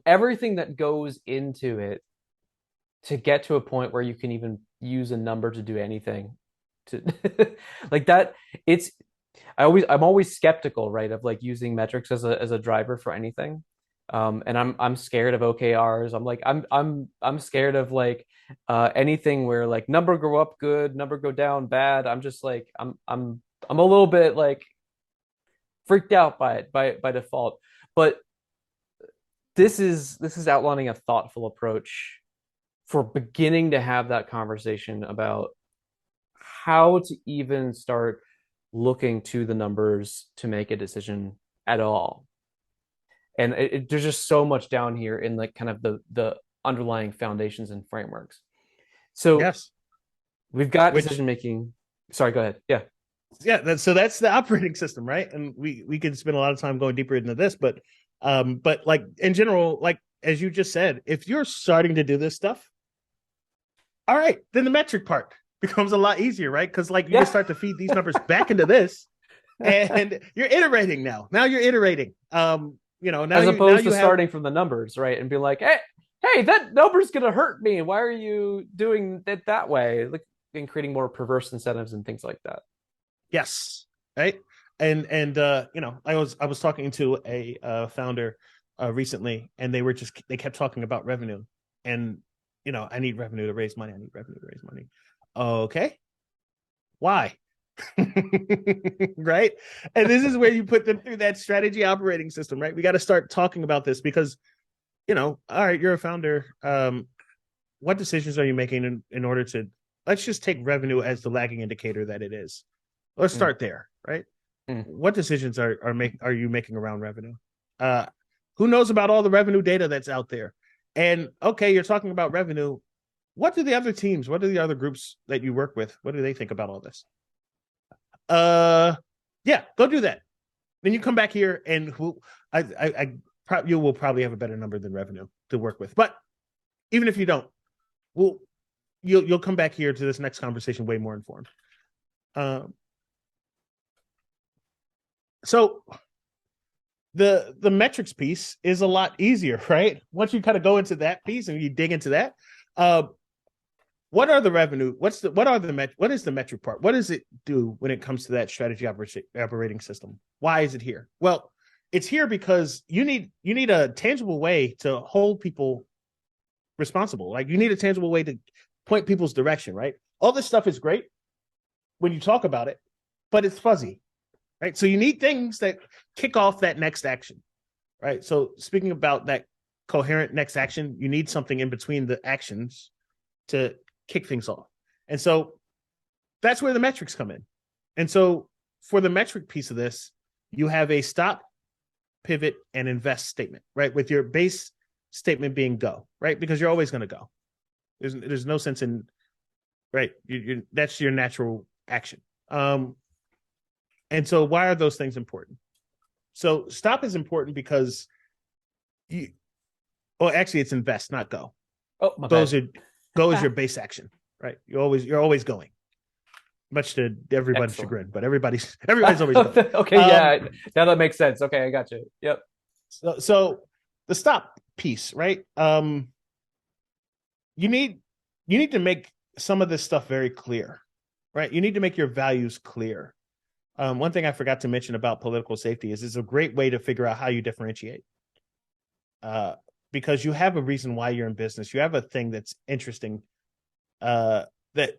Speaker 1: everything that goes into it to get to a point where you can even use a number to do anything to like that. It's I'm always skeptical, right, of like using metrics as a driver for anything. And I'm scared of OKRs. I'm scared of like anything where like number go up good, number go down bad. I'm just like I'm a little bit like freaked out by it by default. But this is outlining a thoughtful approach for beginning to have that conversation about how to even start looking to the numbers to make a decision at all. And there's just so much down here in like kind of the underlying foundations and frameworks. So
Speaker 2: Yes.
Speaker 1: we've got
Speaker 2: Which
Speaker 1: decision making. Sorry, go ahead. Yeah.
Speaker 2: yeah, so that's the operating system, right? And we could spend a lot of time going deeper into this, but like in general, like as you just said, if you're starting to do this stuff, all right, then the metric part becomes a lot easier, right? Because like you can
Speaker 1: Yeah.
Speaker 2: start to feed these numbers back into this, and you're iterating now. Now you're iterating.
Speaker 1: As
Speaker 2: Now
Speaker 1: opposed
Speaker 2: you
Speaker 1: to
Speaker 2: have
Speaker 1: starting from the numbers, right? And be like, hey, that number's gonna hurt me. Why are you doing it that way? Like and creating more perverse incentives and things like that.
Speaker 2: yes, right. And I was talking to a founder recently, and they kept talking about revenue, and I need revenue to raise money. I need revenue to raise money. Okay, why? Right. And this is where you put them through that strategy operating system, right? We got to start talking about this because all right, you're a founder. What decisions are you making in order to let's just take revenue as the lagging indicator that it is. Let's
Speaker 1: Mm,
Speaker 2: start there, right?
Speaker 1: mm.
Speaker 2: What decisions are you making around revenue? uh who knows about all the revenue data that's out there? And okay, you're talking about revenue. What do the other groups that you work with, what do they think about all this? uh yeah, go do that. Then you come back here and you will probably have a better number than revenue to work with. But even if you don't, well, you'll come back here to this next conversation way more informed. um so the metrics piece is a lot easier, right? Once you kind of go into that piece and you dig into that, uh, what are the revenue? What is the metric part? What does it do when it comes to that strategy operating system? Why is it here? Well, it's here because you need a tangible way to hold people responsible. Like you need a tangible way to point people's direction, right? All this stuff is great when you talk about it, but it's fuzzy, right? So you need things that kick off that next action, right? So speaking about that coherent next action, you need something in between the actions to kick things off. And so that's where the metrics come in. And so for the metric piece of this, you have a stop, pivot, and invest statement, right? With your base statement being go, right? Because you're always going to go. There's no sense in right? That's your natural action. And so why are those things important? So stop is important because you, well, actually it's invest, not go.
Speaker 1: Oh, my
Speaker 2: Those
Speaker 1: bad.
Speaker 2: are Go is your base action, right? You're always going, much to everybody's
Speaker 1: Excellent.
Speaker 2: chagrin, but everybody's always going.
Speaker 1: Okay,
Speaker 2: Um,
Speaker 1: yeah. Now that makes sense. Okay, I got you. Yep.
Speaker 2: so the stop piece, right? You need you need to make some of this stuff very clear, right? You need to make your values clear. One thing I forgot to mention about political safety is it's a great way to figure out how you differentiate. Uh, because you have a reason why you're in business. You have a thing that's interesting, that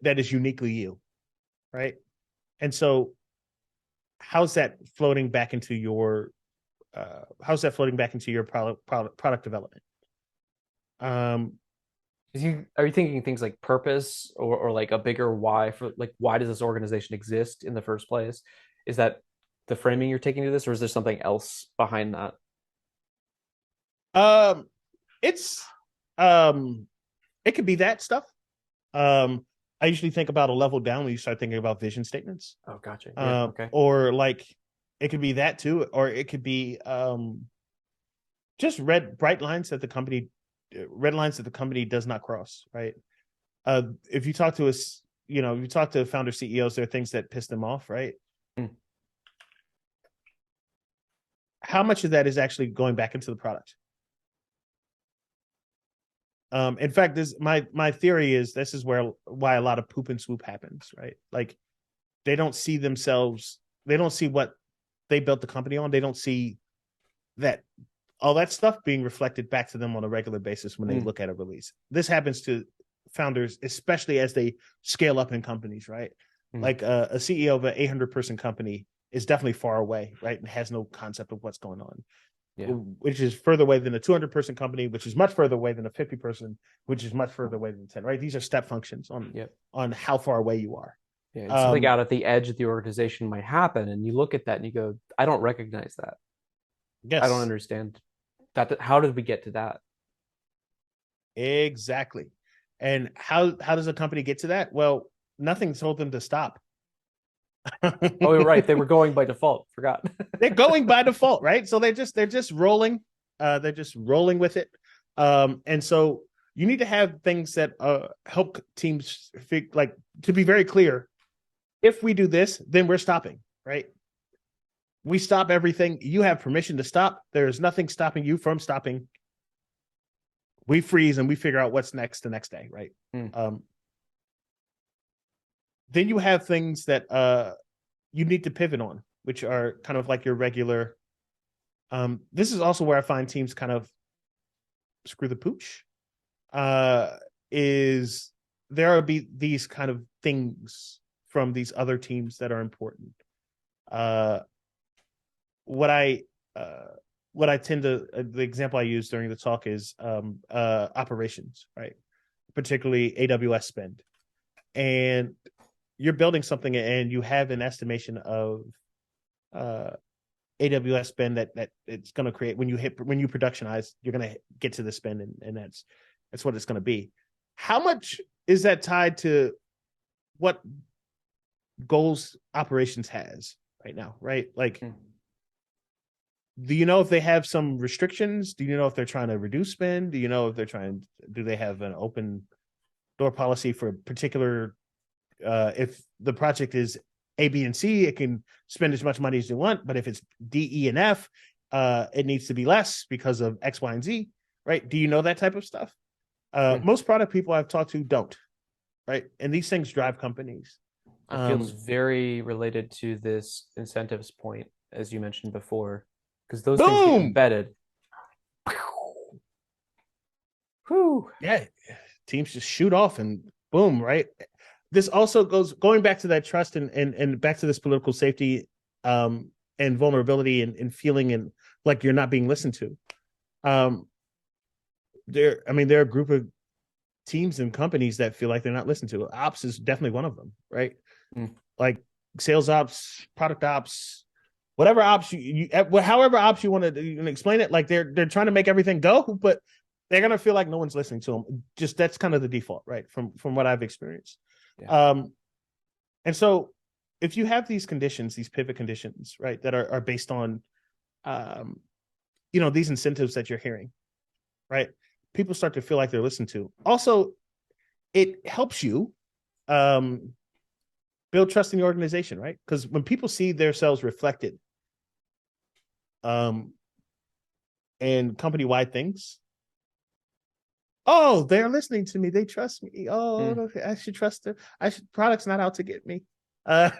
Speaker 2: is uniquely you, right? And so, how's that floating back into your product development? Um,
Speaker 1: Are you thinking things like purpose or like a bigger why for like why does this organization exist in the first place? Is that the framing you're taking to this, or is there something else behind that?
Speaker 2: um, it's it could be that stuff. I usually think about a level down when you start thinking about vision statements.
Speaker 1: Oh, gotcha. Yeah. Okay.
Speaker 2: Or like it could be that too, or it could be just red lines that the company does not cross, right? If you talk to us, you talk to founder CEOs, there are things that piss them off, right?
Speaker 1: Mm.
Speaker 2: How much of that is actually going back into the product? In fact, this my theory is this is why a lot of poop and swoop happens, right? Like they don't see themselves, they don't see what they built the company on. They don't see that all that stuff being reflected back to them on a regular basis when they
Speaker 1: Mm.
Speaker 2: look at a release. This happens to founders, especially as they scale up in companies, right?
Speaker 1: Mm.
Speaker 2: Like a CEO of an 800-person company is definitely far away, right? And has no concept of what's going on,
Speaker 1: Yeah.
Speaker 2: which is further away than a 200-person company, which is much further away than a 50-person, which is much further away than 10, right? These are step functions
Speaker 1: Yep.
Speaker 2: on how far away you are.
Speaker 1: Yeah. And something
Speaker 2: Um,
Speaker 1: out at the edge of the organization might happen, and you look at that and you go, I don't recognize that. I don't
Speaker 2: yes,
Speaker 1: understand that. How did we get to that?
Speaker 2: exactly. And how does a company get to that? Well, nothing told them to stop.
Speaker 1: Oh, you're right. They were going by default. Forgot.
Speaker 2: They're going by default, right? So they're just rolling. They're just rolling with it. And so you need to have things that help teams like to be very clear. If we do this, then we're stopping, right? We stop everything. You have permission to stop. There is nothing stopping you from stopping. We freeze and we figure out what's next the next day, right?
Speaker 1: Mm.
Speaker 2: Then you have things that you need to pivot on, which are kind of like your regular. This is also where I find teams kind of screw the pooch. Is there are these kind of things from these other teams that are important. Uh, what I what I tend to the example I use during the talk is operations, right? Particularly AWS spend, and you're building something and you have an estimation of uh, AWS spend that it's going to create when you productionize, you're going to get to the spend, and that's what it's going to be. How much is that tied to what goals operations has right now, right? Like,
Speaker 1: Mm.
Speaker 2: do you know if they have some restrictions? Do you know if they're trying to reduce spend? Do they have an open door policy for particular, if the project is A, B, and C, it can spend as much money as you want. But if it's D, E, and F, it needs to be less because of X, Y, and Z, right? Do you know that type of stuff?
Speaker 1: Mm.
Speaker 2: Most product people I've talked to don't, right? And these things drive companies.
Speaker 1: It feels very related to this incentives point, as you mentioned before, because those things get
Speaker 2: Boom.
Speaker 1: embedded. Whew.
Speaker 2: Yeah, teams just shoot off and boom, right? This also going back to that trust and back to this political safety, and vulnerability and feeling and like you're not being listened to. Um, there are a group of teams and companies that feel like they're not listened to. Ops is definitely one of them, right?
Speaker 1: Mm.
Speaker 2: Like sales ops, product ops, whatever ops however ops you want to explain it. Like they're trying to make everything go, but they're gonna feel like no one's listening to them. Just that's kind of the default, right? From what I've experienced.
Speaker 1: Yeah.
Speaker 2: Um, and so if you have these conditions, these pivot conditions, right, that are based on, um, these incentives that you're hearing, right, people start to feel like they're listened to. Also, it helps you um, build trust in the organization, right? Because when people see themselves reflected um, in company-wide things, oh, they're listening to me. They trust me. Oh,
Speaker 1: Mm.
Speaker 2: okay, I should trust them. Product's not out to get me. Uh,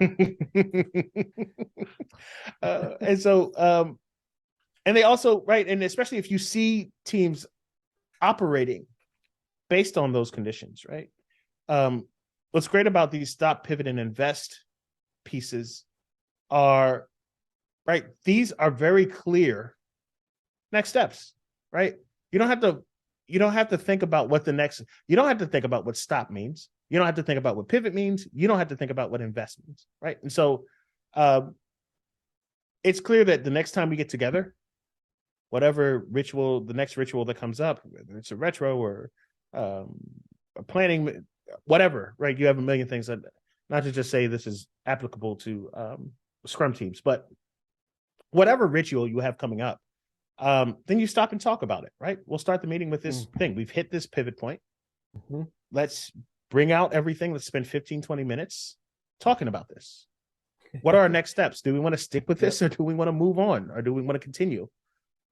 Speaker 2: and so, and they also, right, and especially if you see teams operating based on those conditions, right? Um, what's great about these stop, pivot, and invest pieces are, right, these are very clear next steps, right? You don't have to you don't have to think about what the next you don't have to think about what stop means. You don't have to think about what pivot means. You don't have to think about what invest means, right? And so it's clear that the next time we get together, whatever ritual, the next ritual that comes up, whether it's a retro or a planning, whatever, right? You have a million things that, not to just say this is applicable to Scrum teams, but whatever ritual you have coming up, then you stop and talk about it, right? We'll start the meeting with this thing. We've hit this pivot point.
Speaker 1: Mm-hmm.
Speaker 2: Let's bring out everything. Let's spend 15, 20 minutes talking about this. What are our next steps? Do we want to stick with this, or do we want to move on, or do we want to continue?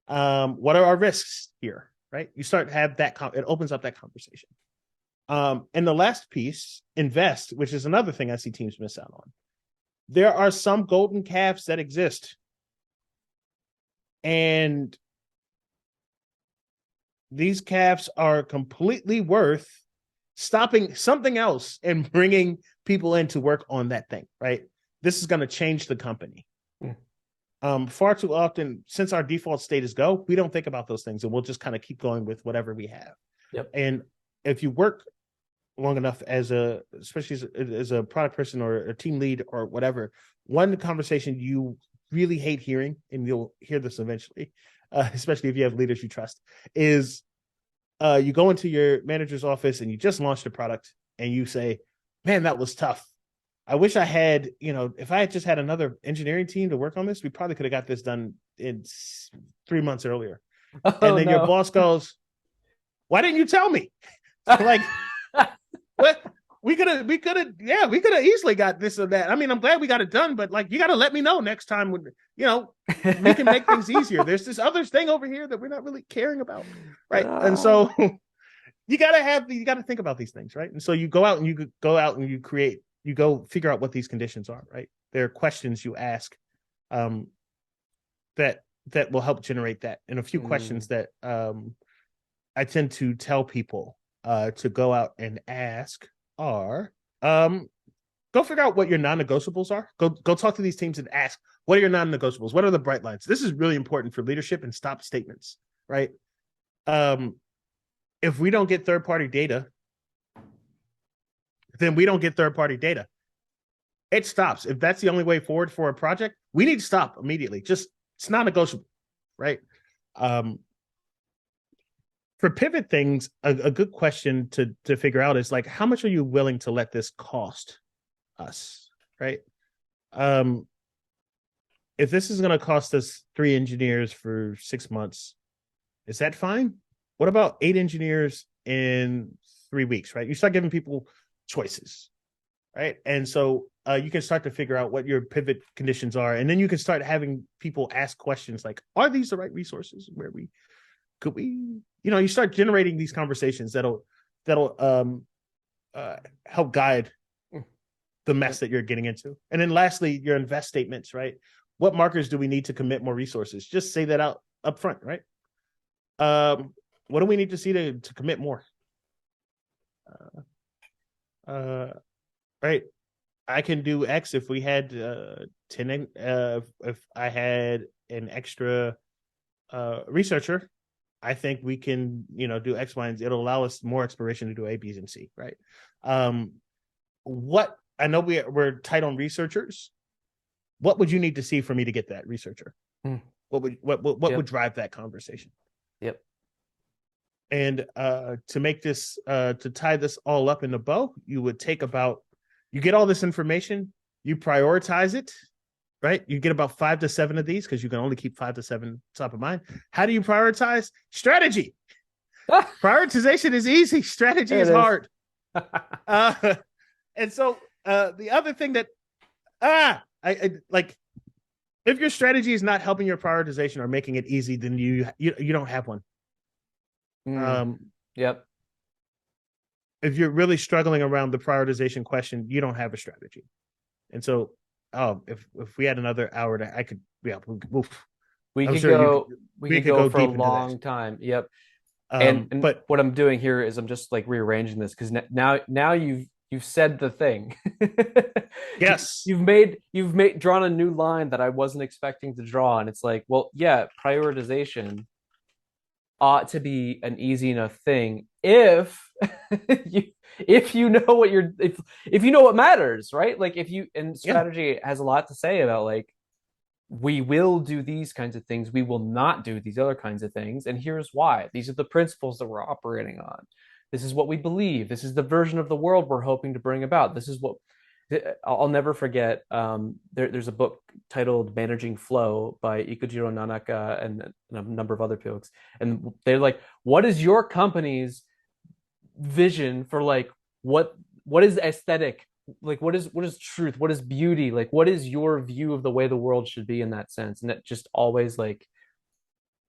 Speaker 2: What are our risks here, right? You start to have that, it opens up that conversation. And the last piece, invest, which is another thing I see teams miss out on. There are some golden calves that exist. And these calves are completely worth stopping something else and bringing people in to work on that thing, right? This is going to change the company. Far too often, since our default state is go, we don't think about those things, and we'll just kind of keep going with whatever we have.
Speaker 1: Yep.
Speaker 2: And if you work long enough especially as a product person or a team lead or whatever, one conversation you really hate hearing, and you'll hear this eventually, especially if you have leaders you trust, is you go into your manager's office and you just launched a product and you say, man, that was tough. I wish I had, if I had just had another engineering team to work on this, we probably could have got this done in 3 months earlier.
Speaker 1: Oh,
Speaker 2: And then your
Speaker 1: no.
Speaker 2: boss goes, why didn't you tell me? Like, what? We could have easily got this or that. I mean, I'm glad we got it done, but like, you got to let me know next time when, we can make things easier. There's this other thing over here that we're not really caring about. Right. And so you got to think about these things. Right. And so you go out and you go figure out what these conditions are. Right. There are questions you ask that will help generate that. And a few questions that I tend to tell people to go out and ask are, go figure out what your non-negotiables are. Go talk to these teams and ask, what are your non-negotiables? What are the bright lines? This is really important for leadership and stop statements, right? If we don't get third-party data, then we don't get third-party data. It stops. If that's the only way forward for a project, we need to stop immediately. It's not negotiable, right? For pivot things, a good question to figure out is like, how much are you willing to let this cost us, right? If this is going to cost us 3 engineers for 6 months, is that fine? What about 8 engineers in 3 weeks, right? You start giving people choices, right? And so you can start to figure out what your pivot conditions are, and then you can start having people ask questions like, are these the right resources? Could we, you start generating these conversations that'll help guide the mess that you're getting into. And then lastly, your invest statements, right? What markers do we need to commit more resources? Just say that out up front, right? What do we need to see to commit more? Right. I can do X if we had 10, if I had an extra researcher. I think we can, do X, Y, and Z. It'll allow us more exploration to do A, B, and C, right? What I know we're tight on researchers. What would you need to see for me to get that researcher? What would drive that conversation?
Speaker 1: Yep.
Speaker 2: And to make this to tie this all up in a bow, you would take about You get all this information, you prioritize it, right? You get about 5 to 7 of these because you can only keep 5 to 7 top of mind. How do you prioritize? Strategy. Prioritization is easy. Strategy
Speaker 1: There
Speaker 2: is
Speaker 1: it is.
Speaker 2: hard. Uh, and so the other thing that I like, if your strategy is not helping your prioritization or making it easy, then you don't have one.
Speaker 1: Mm,
Speaker 2: Um,
Speaker 1: yep.
Speaker 2: if you're really struggling around the prioritization question, you don't have a strategy. And so, if we had another hour, to, I could, yeah, oof,
Speaker 1: We
Speaker 2: I'm
Speaker 1: could
Speaker 2: sure you could.
Speaker 1: go we
Speaker 2: We
Speaker 1: could
Speaker 2: could
Speaker 1: go
Speaker 2: go
Speaker 1: for a
Speaker 2: deep into that.
Speaker 1: long time. Yep. And
Speaker 2: But
Speaker 1: what I'm doing here is I'm just like rearranging this because now you've said the thing.
Speaker 2: yes,
Speaker 1: You've made drawn a new line that I wasn't expecting to draw, and it's like, well, yeah, prioritization ought to be an easy enough thing if you if you know what you're if you know what matters, right? Like if you and
Speaker 2: yeah,
Speaker 1: strategy has a lot to say about like we will do these kinds of things, we will not do these other kinds of things, and here's why. These are the principles that we're operating on. This is what we believe. This is the version of the world we're hoping to bring about. This is what I'll never forget. There's a book titled "Managing Flow" by Ikujiro Nanaka and a number of other folks, and they're like, "What is your company's vision for like what is aesthetic? Like what is truth? What is beauty? Like what is your view of the way the world should be in that sense?" And it just always like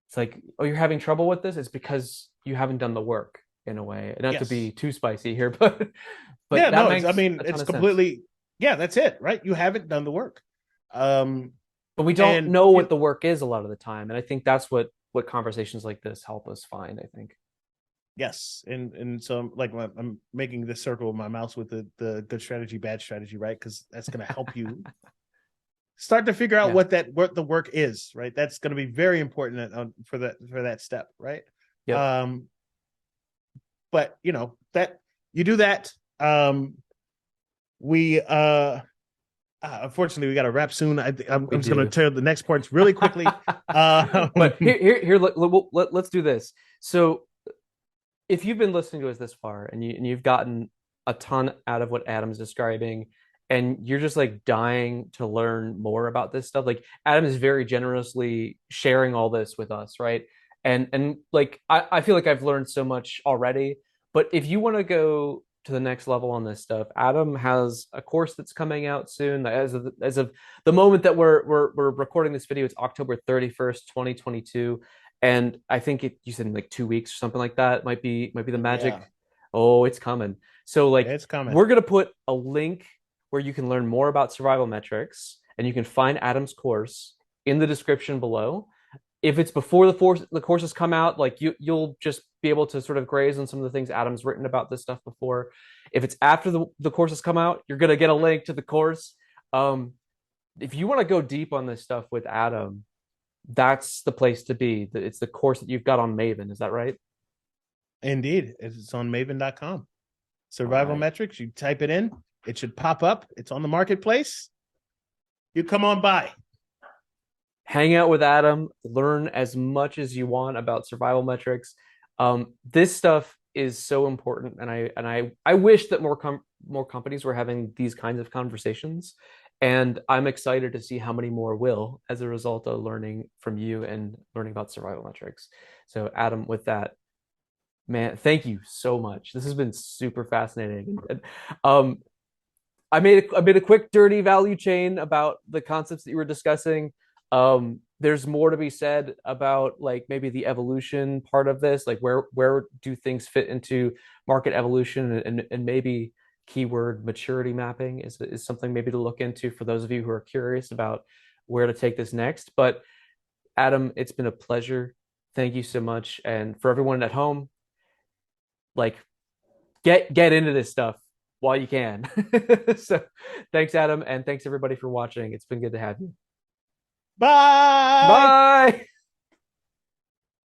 Speaker 1: it's like, oh, you're having trouble with this? It's because you haven't done the work in a way. Not to be
Speaker 2: yes,
Speaker 1: too spicy here, but
Speaker 2: yeah.
Speaker 1: that
Speaker 2: No, I
Speaker 1: makes
Speaker 2: mean,
Speaker 1: a ton
Speaker 2: it's
Speaker 1: of sense.
Speaker 2: completely, yeah. That's it, right? You haven't done the work, um,
Speaker 1: But we don't
Speaker 2: and
Speaker 1: know what the work is a lot of the time. And I think that's what conversations like this help us find, I think.
Speaker 2: yes, and so I'm making this circle with my mouse with the good strategy, bad strategy, right? Because that's going to help you start to figure out
Speaker 1: Yeah.
Speaker 2: what the work is, right? That's going to be very important for that step, right?
Speaker 1: Yep.
Speaker 2: Um, but that you do that. We unfortunately we got to wrap soon.
Speaker 1: We
Speaker 2: I'm just going to
Speaker 1: do.
Speaker 2: tell the next parts really quickly.
Speaker 1: But here let's do this. So if you've been listening to us this far and you've gotten a ton out of what Adam's describing, and you're just like dying to learn more about this stuff, like Adam is very generously sharing all this with us, right? And like I feel like I've learned so much already. But if you want to go to the next level on this stuff, Adam has a course that's coming out soon. As of the moment that we're recording this video, it's October 31st, 2022. And I think you said in like 2 weeks or something like that might be the magic.
Speaker 2: Yeah,
Speaker 1: Oh, it's coming. So like
Speaker 2: it's coming.
Speaker 1: we're gonna put a link where you can learn more about survival metrics, and you can find Adam's course in the description below. If it's before the courses come out, like you'll just be able to sort of graze on some of the things Adam's written about this stuff before. If it's after the courses come out, you're gonna get a link to the course. Um, if you want to go deep on this stuff with Adam, that's the place to be. It's the course that you've got on Maven. Is that right?
Speaker 2: Indeed, it's on Maven.com.
Speaker 1: All
Speaker 2: Survival
Speaker 1: right.
Speaker 2: metrics. You type it in, it should pop up. It's on the marketplace. You come on by.
Speaker 1: Hang out with Adam, learn as much as you want about survival metrics. This stuff is so important, and I wish that more companies were having these kinds of conversations. And I'm excited to see how many more will as a result of learning from you and learning about survival metrics. So, Adam, with that, man, thank you so much. This has been super fascinating. Um, I made a quick dirty value chain about the concepts that you were discussing. There's more to be said about like maybe the evolution part of this, like where do things fit into market evolution, and maybe keyword maturity mapping is something maybe to look into for those of you who are curious about where to take this next. But Adam, it's been a pleasure. Thank you so much. And for everyone at home, like get into this stuff while you can. So thanks, Adam, and thanks everybody for watching. It's been good to have you.
Speaker 2: Bye.
Speaker 1: Bye.